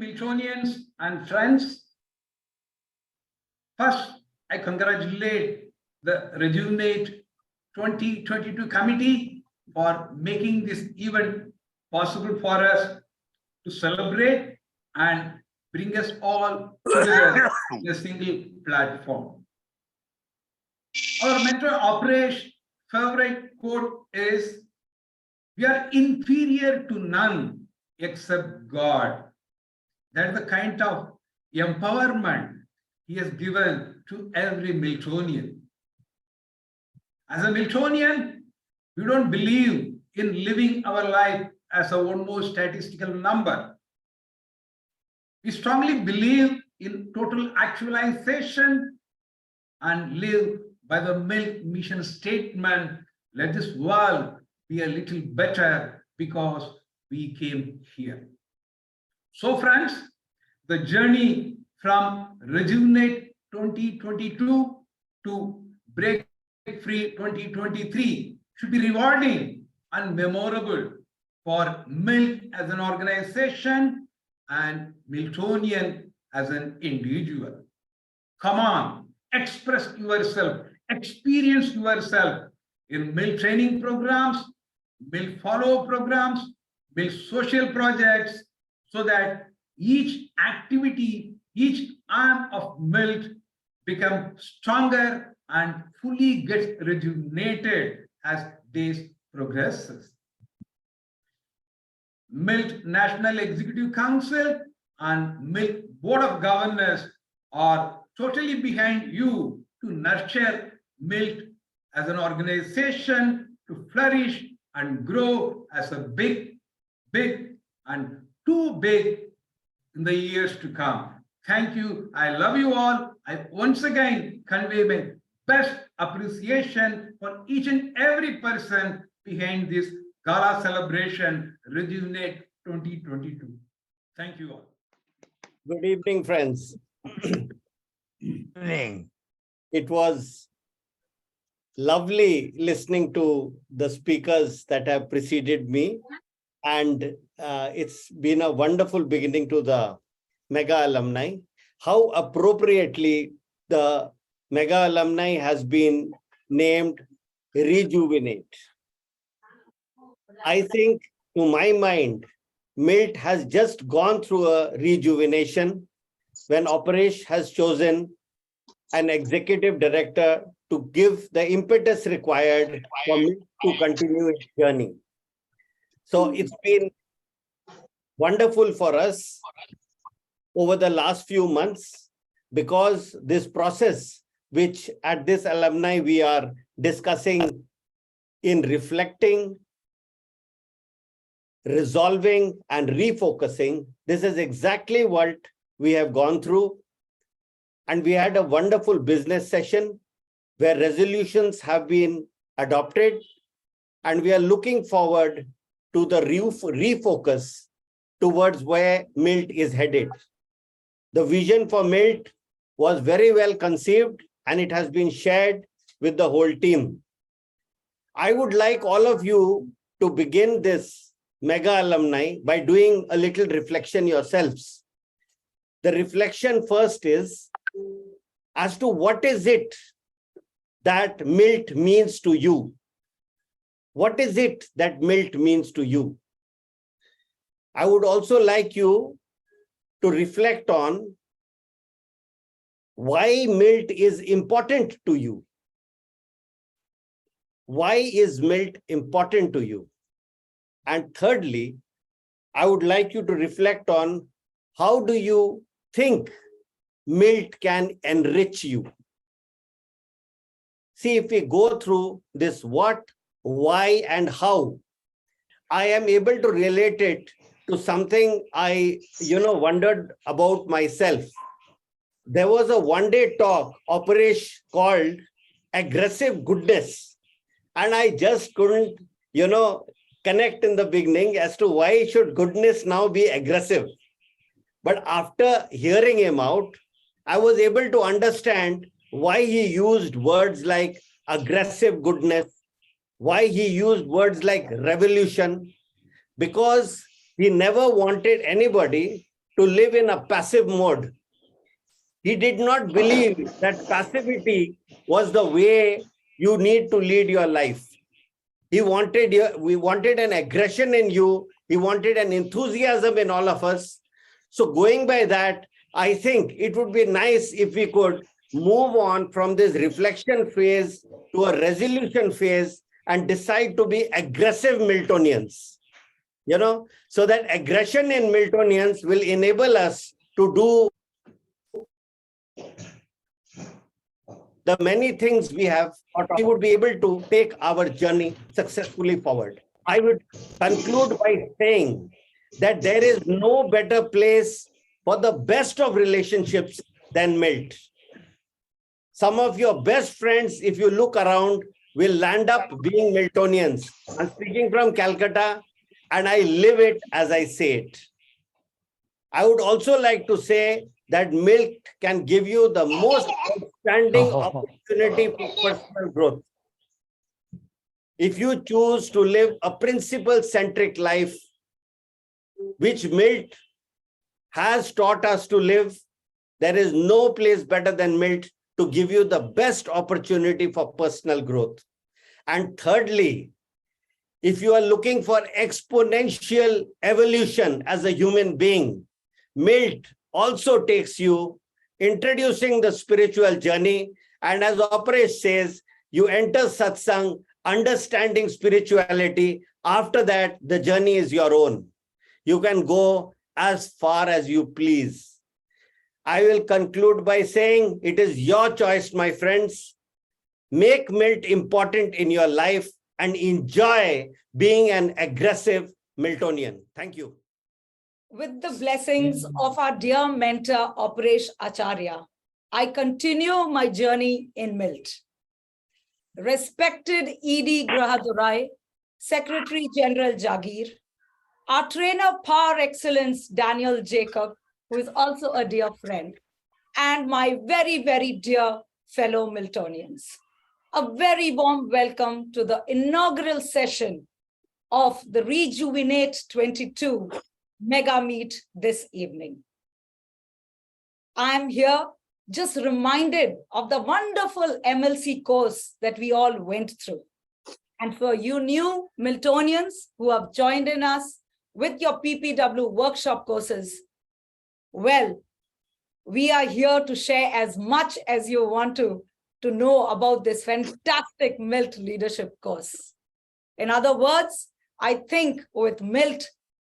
Miltonians and friends. First, I congratulate the Rejuvenate 2022 committee for making this event possible for us to celebrate and bring us all together in a single platform. Our mentor Aporesh favorite quote is, "We are inferior to none except God." That's the kind of empowerment he has given to every Miltonian. As a Miltonian, we don't believe in living our life as a one more statistical number. We strongly believe in total actualization and live by the MILT mission statement, let this world be a little better because we came here. So friends, the journey from Rejuvenate 2022 to Break Free 2023 should be rewarding and memorable for MILT as an organization and Miltonian as an individual. Come on, express yourself, experience yourself in MILT training programs, MILT follow programs, MILT social projects, so that each activity, each arm of MILT becomes stronger and fully gets rejuvenated as days progresses. MILT National Executive Council and MILT Board of Governors are totally behind you to nurture MILT as an organization to flourish and grow as a big and too big in the years to come. Thank you. I love you all. I once again convey my best appreciation for each and every person behind this gala celebration, Rejuvenate 2022. Thank you all. Good evening, friends. Good evening. It was lovely listening to the speakers that have preceded me, and it's been a wonderful beginning to the Mega Alumni. How appropriately the Mega Alumni has been named Rejuvenate. I think, to my mind, MILT has just gone through a rejuvenation when Aporesh has chosen an executive director to give the impetus required for MILT to continue its journey. So it's been wonderful for us over the last few months, because this process, which at this alumni we are discussing in reflecting, resolving and refocusing, this is exactly what we have gone through. And we had a wonderful business session where resolutions have been adopted, and we are looking forward to the refocus towards where MILT is headed. The vision for MILT was very well conceived, and it has been shared with the whole team. I would like all of you to begin this Mega Alumni by doing a little reflection yourselves. The reflection first is as to what is it that MILT means to you. What is it that MILT means to you? I would also like you to reflect on why MILT is important to you. Why is MILT important to you? And thirdly, I would like you to reflect on how do you think MILT can enrich you. See, if we go through this what, why, and how, I am able to relate it to something I, wondered about myself. There was a one-day talk Aporesh called aggressive goodness. And I just couldn't, connect in the beginning as to why should goodness now be aggressive. But after hearing him out, I was able to understand why he used words like aggressive goodness, why he used words like revolution, because he never wanted anybody to live in a passive mode. He did not believe that passivity was the way you need to lead your life. We wanted an aggression in you. He wanted an enthusiasm in all of us. So going by that, I think it would be nice if we could move on from this reflection phase to a resolution phase and decide to be aggressive Miltonians. So that aggression in Miltonians will enable us to do the many things we have, we would be able to take our journey successfully forward. I would conclude by saying that there is no better place for the best of relationships than MILT. Some of your best friends, if you look around, will land up being Miltonians. I'm speaking from Calcutta, and I live it as I say it. I would also like to say that MILT can give you the most outstanding opportunity for personal growth. If you choose to live a principle-centric life, which MILT has taught us to live, there is no place better than MILT to give you the best opportunity for personal growth. And thirdly, if you are looking for exponential evolution as a human being, MILT also takes you introducing the spiritual journey. And as Aporesh says, you enter satsang, understanding spirituality. After that, the journey is your own. You can go as far as you please. I will conclude by saying it is your choice, my friends. Make MILT important in your life and enjoy being an aggressive Miltonian. Thank you. With the blessings of our dear mentor, Aporesh Acharya, I continue my journey in MILT. Respected ED Grahadurai, Secretary General Jagir, our trainer par excellence, Daniel Jacob, who is also a dear friend, and my very, very dear fellow Miltonians. A very warm welcome to the inaugural session of the Rejuvenate-22 mega meet this evening. I'm here just reminded of the wonderful MLC course that we all went through. And for you new Miltonians who have joined in us with your PPW workshop courses, well, we are here to share as much as you want to know about this fantastic MILT Leadership Course. In other words, I think with MILT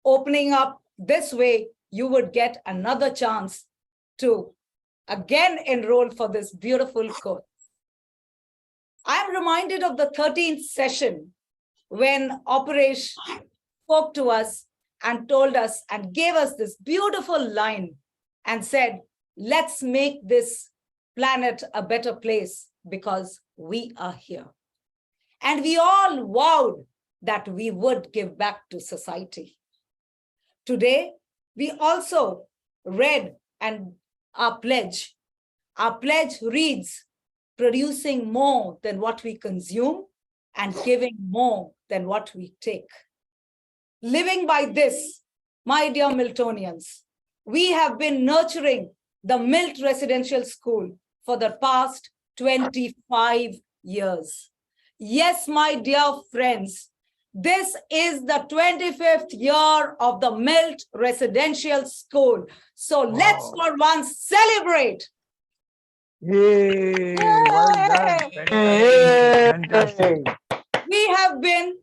opening up this way, you would get another chance to again enroll for this beautiful course. I'm reminded of the 13th session when Aporesh spoke to us and told us and gave us this beautiful line and said, let's make this planet a better place because we are here. And we all vowed that we would give back to society. Today, we also read and our pledge. Our pledge reads, producing more than what we consume and giving more than what we take. Living by this, my dear Miltonians, we have been nurturing the MILT Residential School for the past 25 years. Yes, my dear friends, this is the 25th year of the MILT Residential School. So let's for once celebrate. Yay! Well done. Fantastic. We have been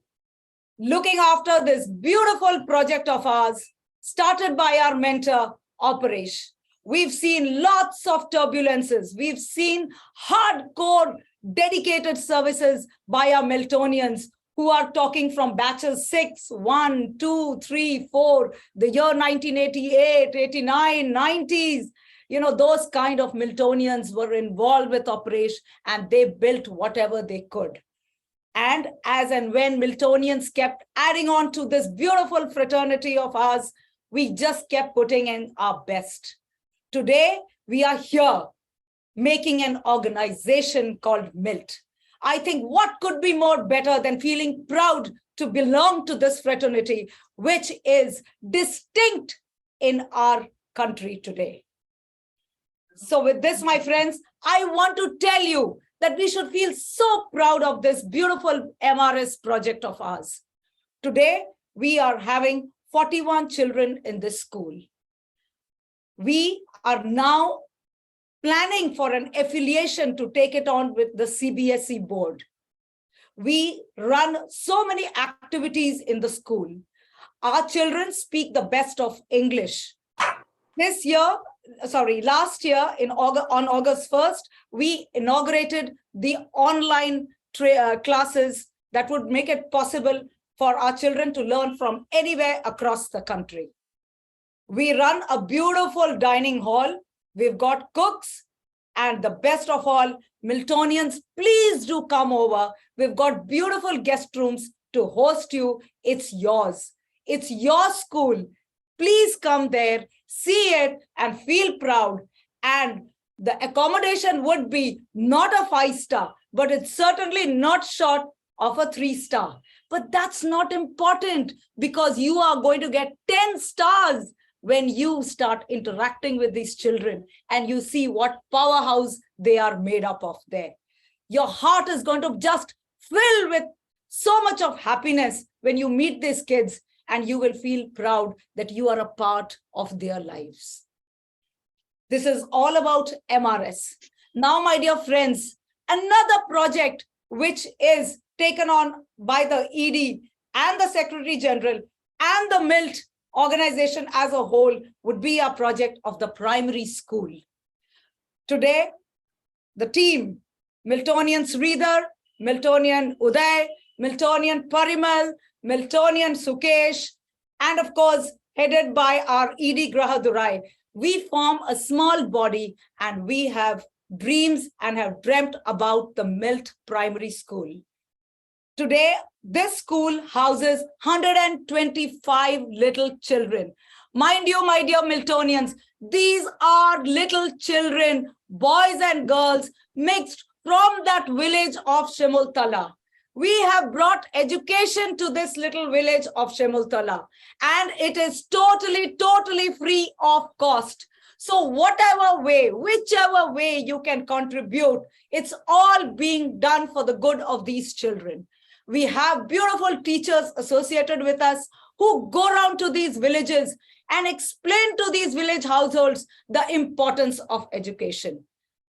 looking after this beautiful project of ours, started by our mentor, Aporesh. We've seen lots of turbulences. We've seen hardcore, dedicated services by our Miltonians who are talking from batches 6, 1, 2, 3, 4, the year 1988, 89, 90s. You know, those kind of Miltonians were involved with Aporesh and they built whatever they could. And as and when Miltonians kept adding on to this beautiful fraternity of ours, we just kept putting in our best. Today, we are here making an organization called MILT. I think what could be more better than feeling proud to belong to this fraternity, which is distinct in our country today. So with this, my friends, I want to tell you that we should feel so proud of this beautiful MRS project of ours. Today, we are having 41 children in this school. We are now planning for an affiliation to take it on with the CBSE board. We run so many activities in the school. Our children speak the best of English. Last year, on August 1st, we inaugurated the online classes that would make it possible for our children to learn from anywhere across the country. We run a beautiful dining hall. We've got cooks, and the best of all, Miltonians, please do come over. We've got beautiful guest rooms to host you. It's yours. It's your school. Please come there, see it, and feel proud. And the accommodation would be not a 5-star, but it's certainly not short of a 3-star. But that's not important, because you are going to get 10 stars when you start interacting with these children and you see what powerhouse they are made up of there. Your heart is going to just fill with so much of happiness when you meet these kids, and you will feel proud that you are a part of their lives. This is all about MRS. Now, my dear friends, another project which is taken on by the ED and the Secretary General and the MILT organization as a whole would be a project of the primary school. Today, the team, Miltonian Sridhar, Miltonian Uday, Miltonian Parimal, Miltonian Sukesh, and of course, headed by our ED Grahadurai, we form a small body and we have dreams and have dreamt about the MILT primary school. Today, this school houses 125 little children. Mind you, my dear Miltonians, these are little children, boys and girls, mixed from that village of Shemultala. We have brought education to this little village of Shemultala, and it is totally free of cost. So whatever way, whichever way you can contribute, it's all being done for the good of these children. We have beautiful teachers associated with us who go around to these villages and explain to these village households the importance of education.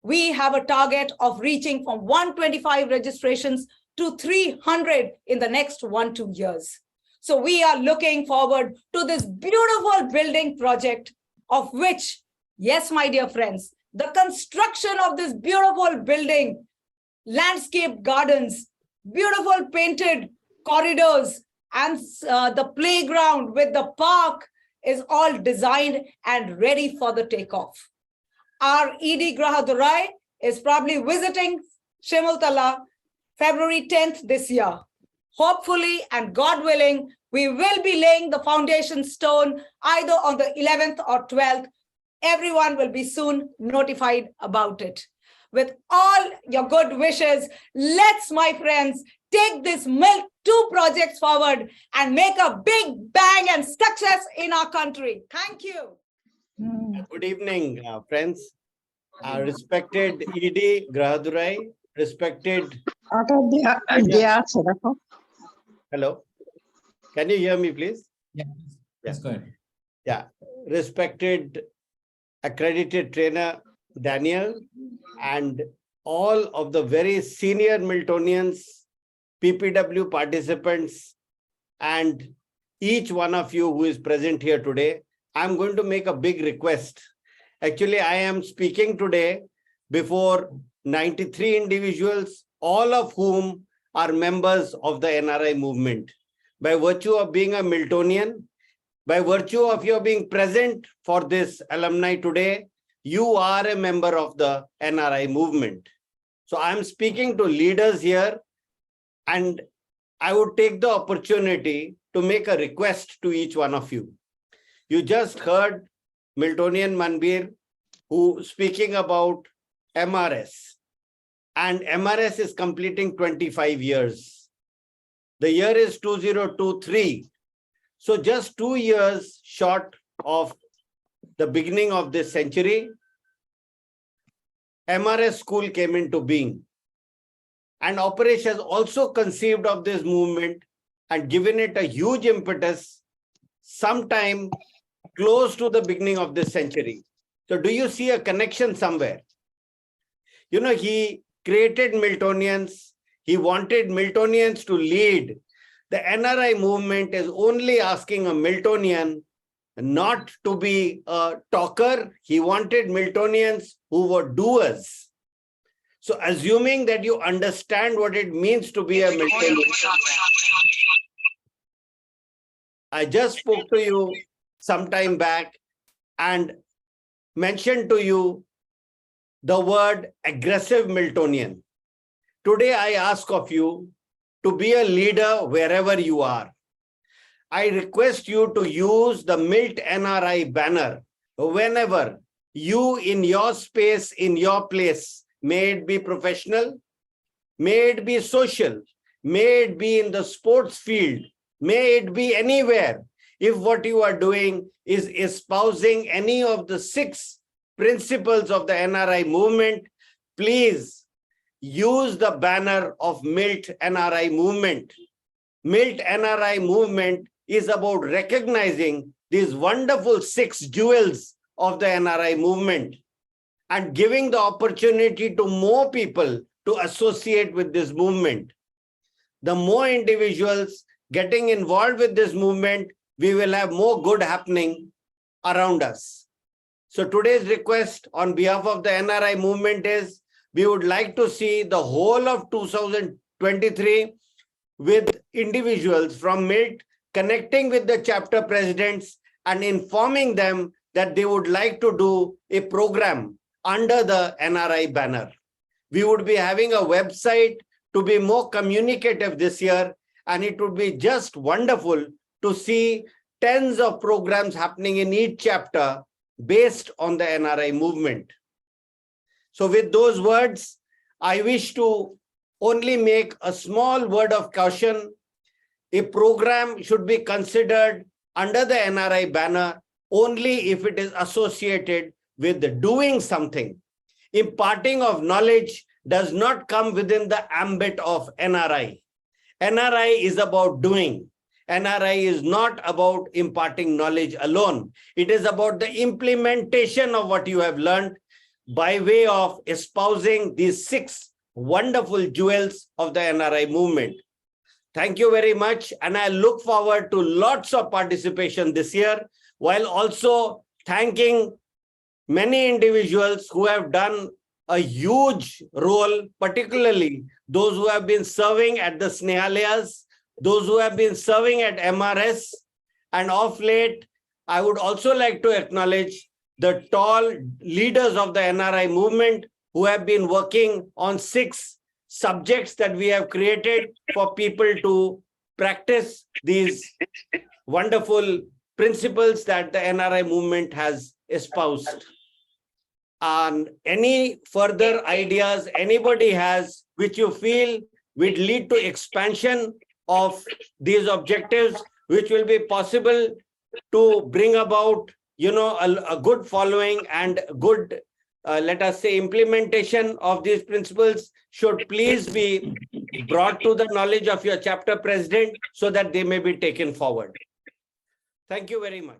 We have a target of reaching from 125 registrations to 300 in the next 1-2 years. So we are looking forward to this beautiful building project, of which, yes, my dear friends, the construction of this beautiful building, landscape gardens, beautiful painted corridors, and the playground with the park is all designed and ready for the takeoff. Our ED Grahadurai is probably visiting Shemultala February 10th this year. Hopefully, and God willing, we will be laying the foundation stone either on the 11th or 12th. Everyone will be soon notified about it. With all your good wishes, let's, my friends, take this MILT 2 projects forward and make a big bang and success in our country. Thank you. Good evening, friends. Respected ED Grahadurai, respected... Hello. Can you hear me, please? Yeah. Yes, go ahead. Yeah. Respected accredited trainer Daniel, and all of the very senior Miltonians, PPW participants, and each one of you who is present here today, I'm going to make a big request. Actually, I am speaking today before 93 individuals, all of whom are members of the NRI movement. By virtue of being a Miltonian, by virtue of your being present for this alumni today, you are a member of the NRI movement. So I'm speaking to leaders here, and I would take the opportunity to make a request to each one of you. You just heard Miltonian Manbir, who speaking about MRS, and MRS is completing 25 years. The year is 2023. So just 2 years short of the beginning of this century, MRS school came into being. And Aporesh has also conceived of this movement and given it a huge impetus sometime close to the beginning of this century. So do you see a connection somewhere? You know, he created Miltonians. He wanted Miltonians to lead. The NRI movement is only asking a Miltonian not to be a talker. He wanted Miltonians who were doers. So assuming that you understand what it means to be a Miltonian, I just spoke to you some time back and mentioned to you the word aggressive Miltonian. Today, I ask of you to be a leader wherever you are. I request you to use the MILT NRI banner whenever you in your space, in your place, may it be professional, may it be social, may it be in the sports field, may it be anywhere. If what you are doing is espousing any of the 6 principles of the NRI movement, please use the banner of MILT NRI movement. MILT NRI movement is about recognizing these wonderful 6 jewels of the NRI movement and giving the opportunity to more people to associate with this movement. The more individuals getting involved with this movement, we will have more good happening around us. So today's request on behalf of the NRI movement is, we would like to see the whole of 2023 with individuals from MILT connecting with the chapter presidents and informing them that they would like to do a program under the NRI banner. We would be having a website to be more communicative this year, and it would be just wonderful to see tens of programs happening in each chapter based on the NRI movement. So with those words, I wish to only make a small word of caution. A program should be considered under the NRI banner only if it is associated with doing something. Imparting of knowledge does not come within the ambit of NRI. NRI is about doing. NRI is not about imparting knowledge alone. It is about the implementation of what you have learned by way of espousing these 6 wonderful jewels of the NRI movement. Thank you very much. And I look forward to lots of participation this year, while also thanking many individuals who have done a huge role, particularly those who have been serving at the Snehalayas, those who have been serving at MRS, and of late, I would also like to acknowledge the tall leaders of the NRI movement who have been working on 6 subjects that we have created for people to practice these wonderful principles that the NRI movement has espoused. And any further ideas anybody has which you feel would lead to expansion of these objectives, which will be possible to bring about, you know, a good following and good, let us say, implementation of these principles, should please be brought to the knowledge of your chapter president so that they may be taken forward. Thank you very much.